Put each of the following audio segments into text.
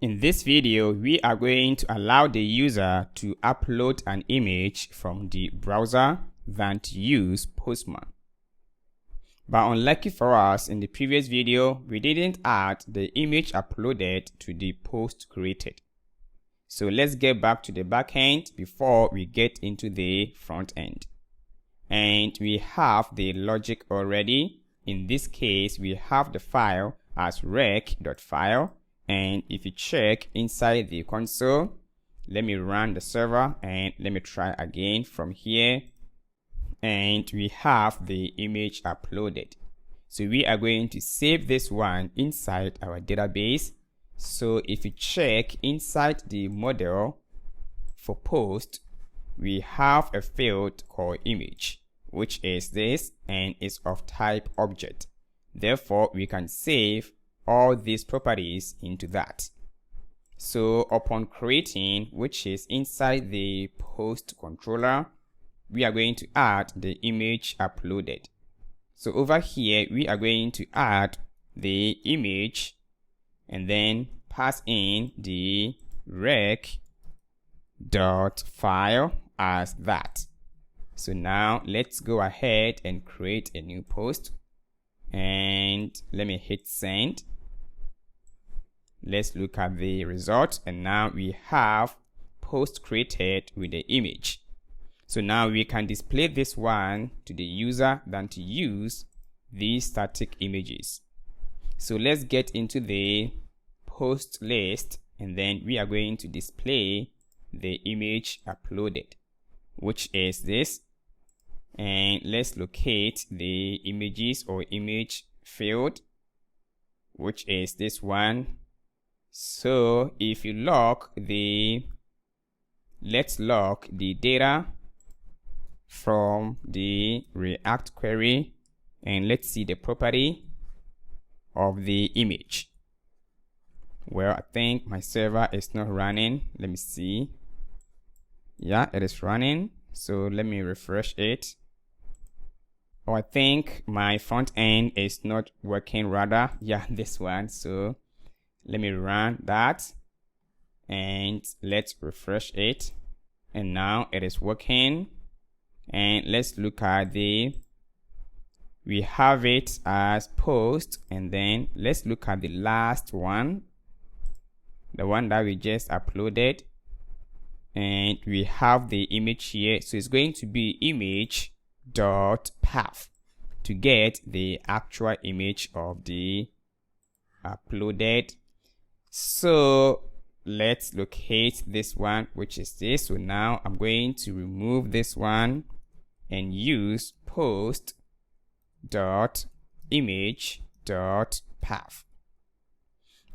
In this video, we are going to allow the user to upload an image from the browser than to use Postman. But unlucky for us, in the previous video, we didn't add the image uploaded to the post created. So let's get back to the backend before we get into the front end. And we have the logic already. In this case, we have the file as rec.file. And if you check inside the console, let me run the server and let me try again from here. And we have the image uploaded. So we are going to save this one inside our database. So if you check inside the model for post, we have a field called image, which is this and is of type object. Therefore, we can save all these properties into that. So upon creating, which is inside the post controller, we are going to add the image uploaded. So over here, we are going to add the image and then pass in the rec.file as that. So now let's go ahead and create a new post. And let me hit send. Let's look at the result, and now we have post created with the image. So now we can display this one to the user than to use these static images. So let's get into the post list, and then we are going to display the image uploaded, which is this. And let's locate the images or image field, which is this one. So if you let's log the data from the React query, and let's see the property of the image. Well, I think my server is not running. Let me see. Yeah, it is running. So let me refresh it. Oh, I think my front end is not working rather. Yeah, this one. So let me run that and let's refresh it. And now it is working. And let's look at we have it as post, and then let's look at the last one, the one that we just uploaded, and we have the image here. So it's going to be image.path to get the actual image of the uploaded. So let's locate this one, which is this. So now I'm going to remove this one and use post.image.path.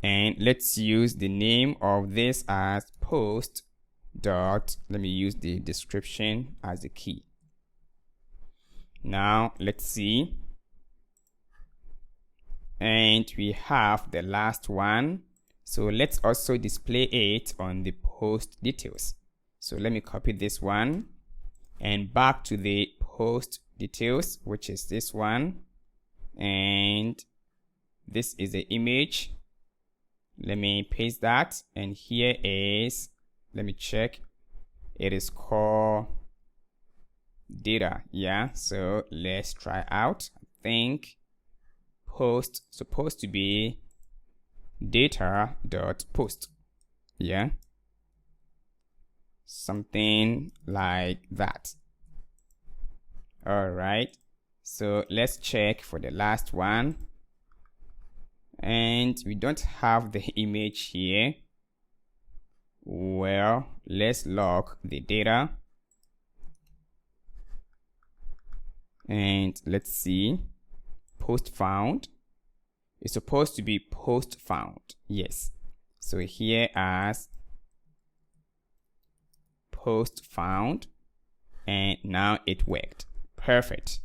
And let's use the name of this as post. Let me use the description as the key. Now let's see. And we have the last one. So let's also display it on the post details. So let me copy this one and back to the post details, which is this one. And this is the image. Let me paste that. And here is, let me check. It is called data. Yeah. So let's try out. I think post supposed to be data.post. Yeah, something like that. All right, so let's check for the last one, and we don't have the image here. Well, let's log the data and let's see. Post found. It's supposed to be post found. Yes. So here as post found, and now it worked. Perfect.